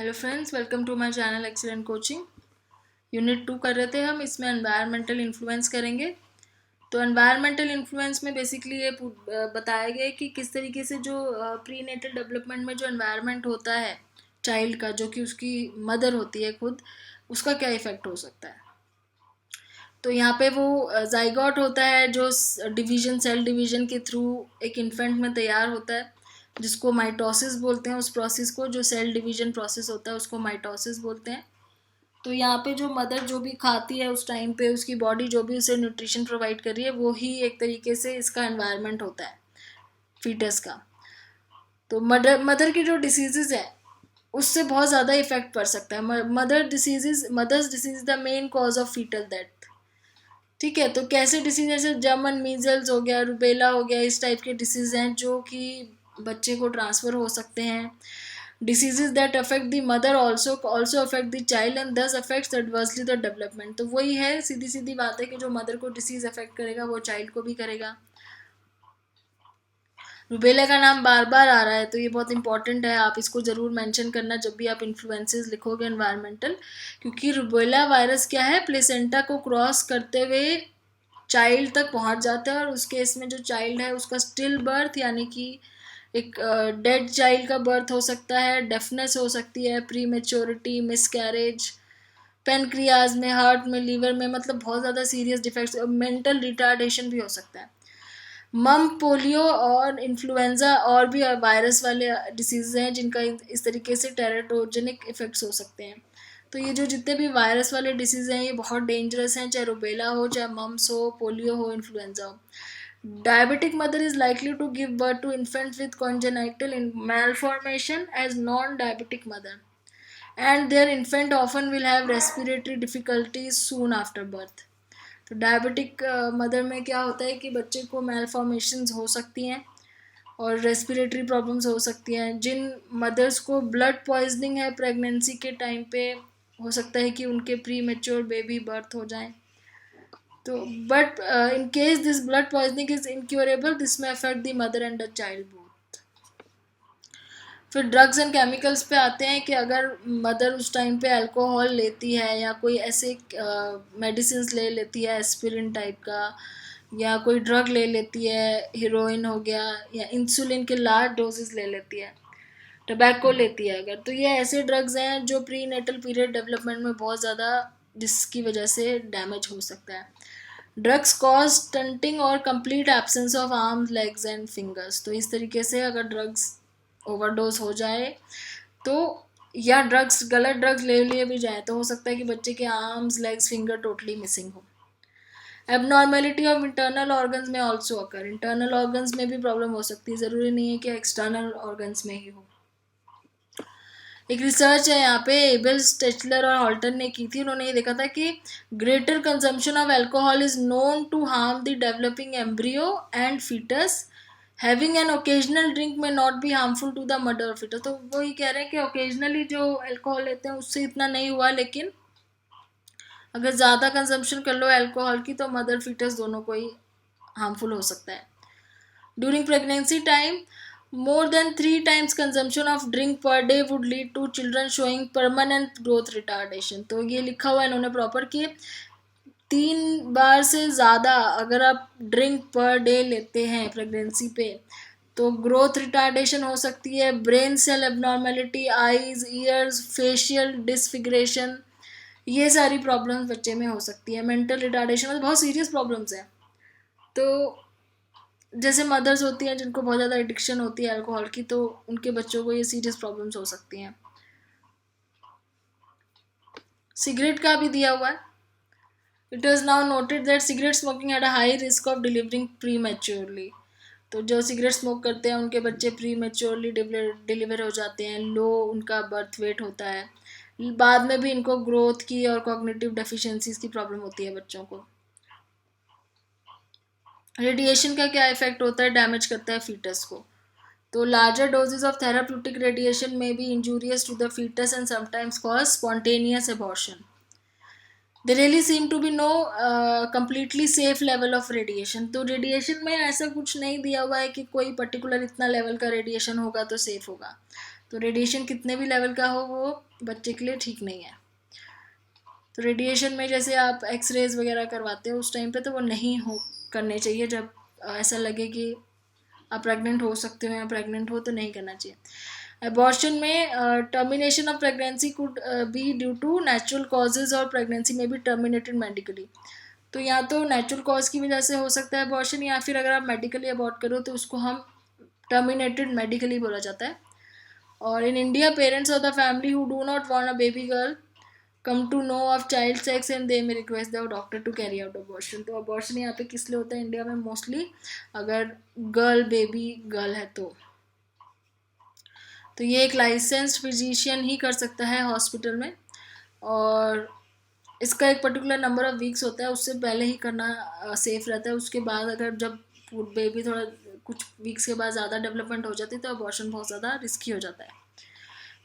Hello friends, welcome to my channel excellent coaching. Unit 2 कर रहे थे हम, इसमें एनवायरमेंटल इन्फ्लुएंस करेंगे। तो एनवायरमेंटल इन्फ्लुएंस में बेसिकली ये बताया गया है कि किस तरीके से जो प्री नेटल डेवलपमेंट में जो एनवायरनमेंट होता है चाइल्ड का, जो कि उसकी मदर होती है खुद, उसका क्या इफेक्ट हो सकता है। तो यहाँ पे वो जाइगोट होता है जो डिवीजन, सेल डिवीजन के थ्रू एक इन्फेंट में तैयार होता है, जिसको माइटोसिस बोलते हैं। उस प्रोसेस को, जो सेल डिवीजन प्रोसेस होता है, उसको माइटोसिस बोलते हैं। तो यहाँ पे जो मदर जो भी खाती है उस टाइम पे, उसकी बॉडी जो भी उसे न्यूट्रिशन प्रोवाइड कर रही है, वो ही एक तरीके से इसका एनवायरनमेंट होता है फीटस का। तो मदर की जो डिसीजेज है उससे बहुत ज़्यादा इफेक्ट पड़ सकता है। Mother's disease the main cause of fetal death. ठीक है, तो कैसे डिसीज, जैसे जर्मन मीजल्स हो गया, रुबेला हो गया, इस टाइप के डिसीज हैं जो कि बच्चे को ट्रांसफ़र हो सकते हैं। Diseases that affect the mother also affect the child and दस अफेक्ट्स एडवर्सली द डेवलपमेंट। तो वही है, सीधी सीधी बात है कि जो मदर को डिसीज अफेक्ट करेगा वो चाइल्ड को भी करेगा। रुबेला का नाम बार बार आ रहा है, तो ये बहुत इंपॉर्टेंट है, आप इसको ज़रूर मेंशन करना जब भी आप इन्फ्लुएंसेस लिखोगे एनवायरमेंटल। क्योंकि रुबेला वायरस क्या है, प्लेसेंटा को क्रॉस करते हुए चाइल्ड तक पहुंच जाता है, और उस केस में जो चाइल्ड है उसका स्टिल बर्थ, यानी कि एक डेड चाइल्ड का बर्थ हो सकता है, डेफनेस हो सकती है, प्री मेच्योरिटी, मिसकैरेज, पेनक्रियाज में, हार्ट में, लीवर में, मतलब बहुत ज़्यादा सीरियस डिफेक्ट्स, मेंटल रिटार्डेशन भी हो सकता है। मम, पोलियो और इन्फ्लुएंजा और भी वायरस वाले डिसीज़ हैं जिनका इस तरीके से टेराटोजेनिक इफेक्ट्स हो सकते हैं। तो ये जो जितने भी वायरस वाले डिसीज़ हैं ये बहुत डेंजरस हैं, चाहे रुबेला हो, चाहे मम्स हो, पोलियो हो, इन्फ्लुएंजा हो। Diabetic mother is likely to give birth to infants with congenital malformation as non-diabetic mother, and their infant often will have respiratory difficulties soon after birth. तो diabetic mother में क्या होता है कि बच्चे को मेलफॉर्मेशंस हो सकती हैं और रेस्पिरेटरी प्रॉब्लम्स हो सकती हैं। जिन मदर्स को ब्लड पॉइजनिंग है प्रेगनेंसी के टाइम पे, हो सकता है कि उनके प्री मेच्योर बेबी बर्थ हो जाए। तो but in case this blood poisoning is incurable, this may affect the mother and the child both. फिर ड्रग्स एंड केमिकल्स पे आते हैं कि अगर मदर उस टाइम पे अल्कोहल लेती है या कोई ऐसे मेडिसिन ले लेती है एस्पिरिन टाइप का, या कोई ड्रग ले लेती है, हीरोइन हो गया, या इंसुलिन के लार्ज डोजेस ले लेती है, टबैको लेती है अगर, तो ये ऐसे ड्रग्स हैं जो प्री नेटल पीरियड डेवलपमेंट में बहुत ज़्यादा, जिसकी वजह से डैमेज हो सकता है। ड्रग्स कॉज स्टंटिंग और complete absence of arms, legs and fingers. तो इस तरीके से अगर ड्रग्स ओवरडोज हो जाए तो, या गलत ड्रग्स ले लिए भी जाए, तो हो सकता है कि बच्चे के arms, legs, finger totally missing हो। एबनॉर्मेलिटी ऑफ इंटरनल ऑर्गन्स में ऑल्सो अकर, इंटरनल ऑर्गन्स में भी प्रॉब्लम हो सकती है, ज़रूरी नहीं है कि एक्सटर्नल ऑर्गन्स में ही हो। एक रिसर्च है यहाँ पे, एबल, स्टेचलर और हॉल्टन ने की थी। उन्होंने ये देखा था कि greater consumption of alcohol is known to harm the developing embryo and foetus, having an occasional drink may not be harmful to the mother और फीटस। तो वो ये कह रहे हैं कि ओकेजनली जो अल्कोहल लेते हैं उससे इतना नहीं हुआ, लेकिन अगर ज़्यादा कंजम्पशन कर लो अल्कोहल की तो मदर फीटस दोनों को ही हार्मफुल हो सकता है। During pregnancy time, more than 3 times consumption of drink per day would lead to children showing permanent growth retardation। तो ये लिखा हुआ है इन्होंने प्रॉपर कि 3 बार से ज़्यादा अगर आप ड्रिंक पर डे लेते हैं प्रेगनेंसी पे, तो ग्रोथ रिटार्डेशन हो सकती है, brain cell abnormality, eyes, ears, facial disfigurement, ये सारी प्रॉब्लम्स बच्चे में हो सकती है। मेंटल रिटार्डेशन, मतलब बहुत सीरियस प्रॉब्लम्स हैं। तो जैसे मदर्स होती हैं जिनको बहुत ज़्यादा एडिक्शन होती है अल्कोहल की, तो उनके बच्चों को ये सीरियस प्रॉब्लम्स हो सकती हैं। सिगरेट का भी दिया हुआ है। It is now noted that cigarette smoking had a high risk of delivering pre maturely. तो जो सिगरेट स्मोक करते हैं उनके बच्चे प्री मैच्योरली डिलीवर हो जाते हैं, लो उनका बर्थ वेट होता है, बाद में भी इनको ग्रोथ की और कॉग्निटिव डेफिशिएंसीज की प्रॉब्लम होती है बच्चों को। रेडिएशन का क्या इफेक्ट होता है, डैमेज करता है फीटस को। तो larger doses of therapeutic radiation may be injurious to the foetus and sometimes cause spontaneous abortion. There really seem to be no completely safe level of radiation. तो radiation में ऐसा कुछ नहीं दिया हुआ है कि कोई पर्टिकुलर इतना लेवल का रेडिएशन होगा तो सेफ होगा। तो रेडिएशन कितने भी लेवल का हो वो बच्चे के लिए ठीक नहीं है। तो रेडिएशन में जैसे आप एक्सरेज वगैरह करवाते हो उस टाइम पे तो वो नहीं हो करने चाहिए। जब ऐसा लगे कि आप प्रेग्नेंट हो सकते हो या प्रेग्नेंट हो तो नहीं करना चाहिए। अबॉर्शन में termination of pregnancy could be due to natural causes और प्रेगनेंसी में बी टर्मिनेटेड मेडिकली। तो या तो नेचुरल कॉज की वजह से हो सकता है अबॉर्शन, या फिर अगर आप मेडिकली अबॉर्ट करो तो उसको हम टर्मिनेटेड मेडिकली बोला जाता है। और in India parents of the family who do not want a baby girl come to know of child sex and they may request the doctor to carry out abortion। तो abortion यहाँ पे किस लिए होता है इंडिया में mostly, अगर girl baby girl है तो ये एक लाइसेंस्ड फिजिशियन ही कर सकता है हॉस्पिटल में, और इसका एक पर्टिकुलर नंबर ऑफ वीक्स होता है, उससे पहले ही करना सेफ रहता है। उसके बाद अगर जब बेबी थोड़ा कुछ वीक्स के बाद ज़्यादा डेवलपमेंट हो जाती है तो अबॉर्शन बहुत ज़्यादा रिस्की हो जाता है।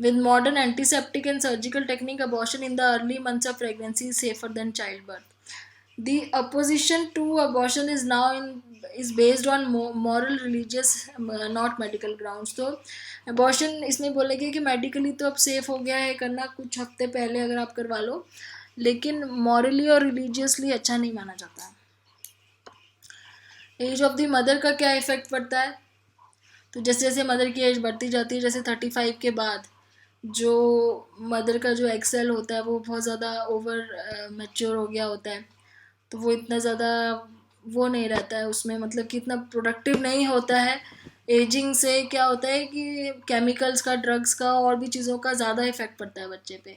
With modern antiseptic and surgical technique, abortion in the early months of pregnancy is safer than childbirth. The opposition to abortion is based on moral, religious, not medical grounds। तो abortion इसमें बोलेंगे कि medically तो अब safe हो गया है करना, कुछ हफ्ते पहले अगर आप करवा लो, लेकिन मॉरली और रिलीजियसली अच्छा नहीं माना जाता। एज ऑफ द मदर का क्या इफेक्ट पड़ता है, तो जैसे जैसे मदर की एज बढ़ती जाती है, जैसे 35 के बाद जो मदर का जो एक्सेल होता है वो बहुत ज़्यादा ओवर मैच्योर हो गया होता है, तो वो इतना ज़्यादा वो नहीं रहता है उसमें, मतलब कि इतना प्रोडक्टिव नहीं होता है। एजिंग से क्या होता है कि केमिकल्स का, ड्रग्स का और भी चीज़ों का ज़्यादा इफेक्ट पड़ता है बच्चे पे।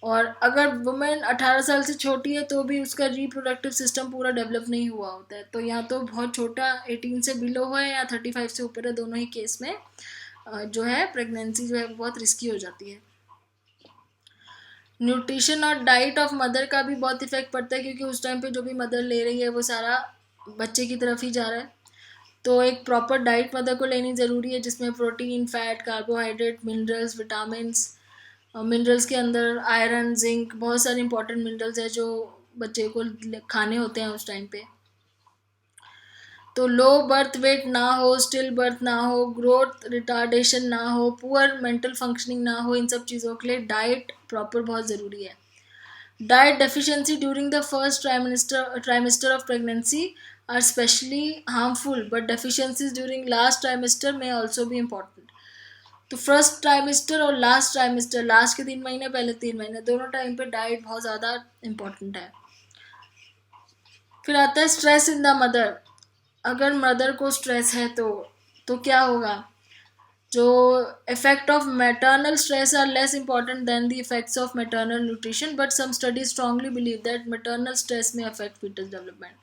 और अगर वुमेन 18 साल से छोटी है तो भी उसका रिप्रोडक्टिव सिस्टम पूरा डेवलप नहीं हुआ होता है, तो या तो बहुत छोटा 18 से बिलो है या 35 से ऊपर है, दोनों ही केस में जो है प्रेगनेंसी जो है बहुत रिस्की हो जाती है। न्यूट्रिशन और डाइट ऑफ मदर का भी बहुत इफेक्ट पड़ता है, क्योंकि उस टाइम पे जो भी मदर ले रही है वो सारा बच्चे की तरफ ही जा रहा है। तो एक प्रॉपर डाइट मदर को लेनी ज़रूरी है, जिसमें protein, fat, carbohydrate, minerals, vitamins, minerals के अंदर आयरन, जिंक, बहुत सारे इंपॉर्टेंट मिनरल्स है जो बच्चे को खाने होते हैं उस टाइम पे। तो लो बर्थ वेट ना हो, स्टिल बर्थ ना हो, ग्रोथ रिटार्डेशन ना हो, पुअर मेंटल फंक्शनिंग ना हो, इन सब चीज़ों के लिए डाइट प्रॉपर बहुत ज़रूरी है। Diet deficiency during the first trimester of pregnancy are specially harmful, but deficiencies during last trimester में ऑल्सो भी इम्पॉर्टेंट। तो फर्स्ट ट्राइमेस्टर और लास्ट ट्राइमेस्टर, लास्ट के 3 महीने, पहले 3 महीने, दोनों टाइम पे डाइट बहुत ज़्यादा इम्पॉर्टेंट है। फिर आता है स्ट्रेस इन द मदर। अगर मदर को स्ट्रेस है तो क्या होगा, जो effect of maternal stress are less important than the effects of maternal nutrition, but some studies strongly believe that maternal stress may affect fetus development.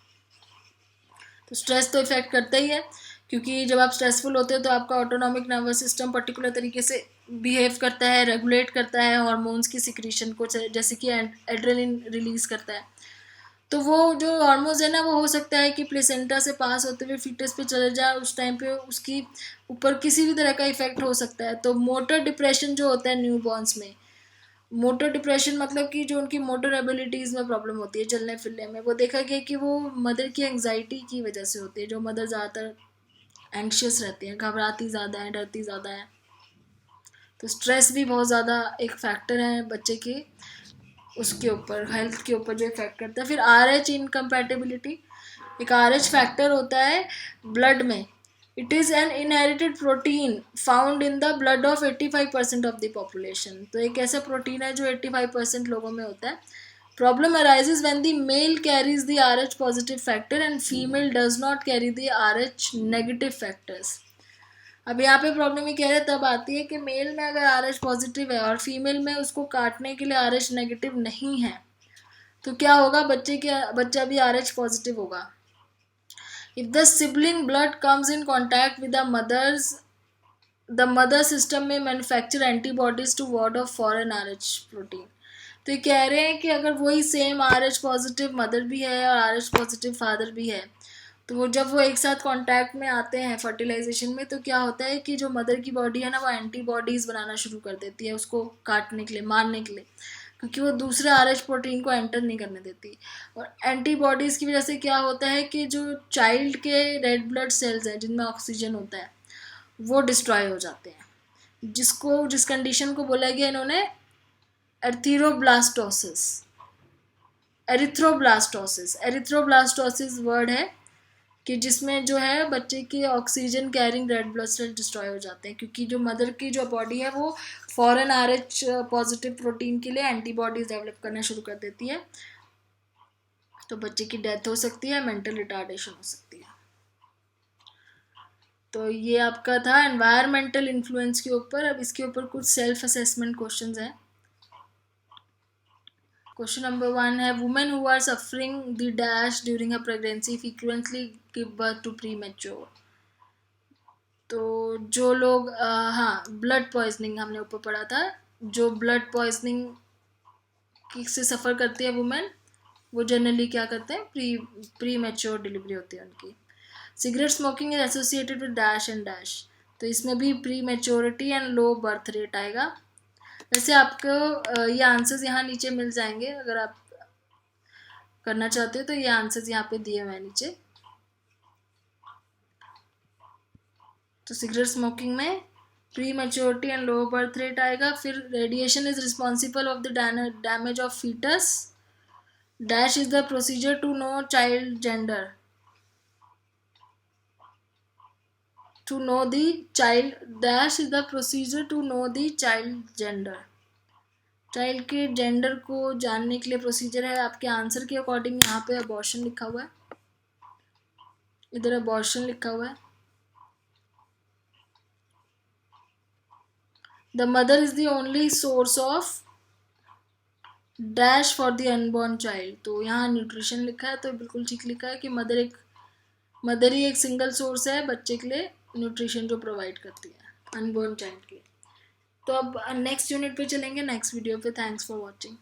तो stress तो effect करता ही है, क्योंकि जब आप स्ट्रेसफुल होते हो तो आपका ऑटोनॉमिक नर्वस सिस्टम पर्टिकुलर तरीके से बिहेव करता है, रेगुलेट करता है हार्मोन्स की सिक्रीशन को, जैसे कि एड्रेनलिन रिलीज करता है। तो वो जो हार्मोन्स है ना, वो हो सकता है कि प्लेसेंटा से पास होते हुए फीटस पे चले जाए, उस टाइम पे उसकी ऊपर किसी भी तरह का इफेक्ट हो सकता है। तो मोटर डिप्रेशन जो होता है न्यूबॉर्न्स में, मोटर डिप्रेशन मतलब कि जो उनकी मोटर एबिलिटीज़ में प्रॉब्लम होती है, चलने फिरने में, वो देखा गया कि वो मदर की एंग्जाइटी की वजह से होती है। जो मदर ज़्यादातर एंक्शियस रहती हैं, घबराती ज़्यादा है, डरती ज़्यादा है, तो स्ट्रेस भी बहुत ज़्यादा एक फैक्टर है बच्चे के उसके ऊपर, हेल्थ के ऊपर जो इफेक्ट करता है। फिर RH इनकम्पैटिबिलिटी, एक RH फैक्टर होता है ब्लड में। It is an inherited protein found in the blood of 85% of the population. तो एक ऐसा प्रोटीन है जो 85% लोगों में होता है। Problem arises when the male carries the RH positive factor and female does not carry the RH negative factors. अब यहाँ पे प्रॉब्लम ये कह रहे तब आती है कि मेल में अगर RH पॉजिटिव है और फीमेल में उसको काटने के लिए RH नेगेटिव नहीं है, तो क्या होगा, बच्चा भी RH पॉजिटिव होगा। If the sibling blood comes in contact with the mother system may manufacture antibodies to ward off foreign RH protein. तो ये कह रहे हैं कि अगर वही सेम RH पॉजिटिव मदर भी है और RH पॉजिटिव फादर भी है, तो वो जब वो एक साथ कांटेक्ट में आते हैं फर्टिलाइजेशन में, तो क्या होता है कि जो मदर की बॉडी है ना, वो एंटीबॉडीज़ बनाना शुरू कर देती है उसको काटने के लिए, मारने के लिए, क्योंकि वो दूसरे RH प्रोटीन को एंटर नहीं करने देती। और एंटीबॉडीज़ की वजह से क्या होता है कि जो चाइल्ड के रेड ब्लड सेल्स हैं जिनमें ऑक्सीजन होता है वो डिस्ट्रॉय हो जाते हैं। जिस कंडीशन को बोला गया इन्होंने एर्थीरोब्लास्टोसिस। एरिथ्रोब्लास्टोसिस वर्ड है कि जिसमें जो है बच्चे के oxygen carrying red blood cell destroy हो जाते हैं, क्योंकि जो मदर की जो बॉडी है वो फॉरेन RH पॉजिटिव प्रोटीन के लिए एंटीबॉडीज डेवलप करना शुरू कर देती है, तो बच्चे की डेथ हो सकती है, मेंटल रिटार्डेशन हो सकती है। तो ये आपका था एनवायरमेंटल इन्फ्लुएंस के ऊपर। अब इसके ऊपर कुछ सेल्फ असेसमेंट क्वेश्चंस हैं। क्वेश्चन नंबर 1 है, women who are suffering the dash during a pregnancy frequently give birth to premature. तो जो लोग हाँ, ब्लड पॉइजनिंग हमने ऊपर पढ़ा था, जो ब्लड पॉइजनिंग से सफ़र करती है वुमेन, वो जनरली क्या करते हैं, प्री मैच्योर डिलीवरी होती है उनकी। Cigarette smoking is associated with dash and dash, तो इसमें भी pre maturity and low birth rate आएगा। वैसे आपको ये आंसर्स यहाँ नीचे मिल जाएंगे, अगर आप करना चाहते हो तो ये आंसर्स यहाँ पे दिए हुए हैं नीचे। तो सिगरेट स्मोकिंग में prematurity and low birth rate आएगा। फिर radiation is responsible of the damage of fetus. Dash is the procedure to know child gender, to know the child, dash is the procedure to know the child gender। Child के gender को जानने के लिए procedure है। आपके answer के according यहाँ पे अबॉर्शन लिखा हुआ है, इधर अबॉर्शन लिखा हुआ है। The mother is the only source of dash for the unborn child, तो यहाँ न्यूट्रिशन लिखा है, तो बिल्कुल ठीक लिखा है कि मदर ही एक सिंगल सोर्स है बच्चे के लिए न्यूट्रिशन जो प्रोवाइड करती है अनबॉर्न चाइल्ड के। तो अब नेक्स्ट यूनिट पे चलेंगे, नेक्स्ट वीडियो पे। Thanks for watching.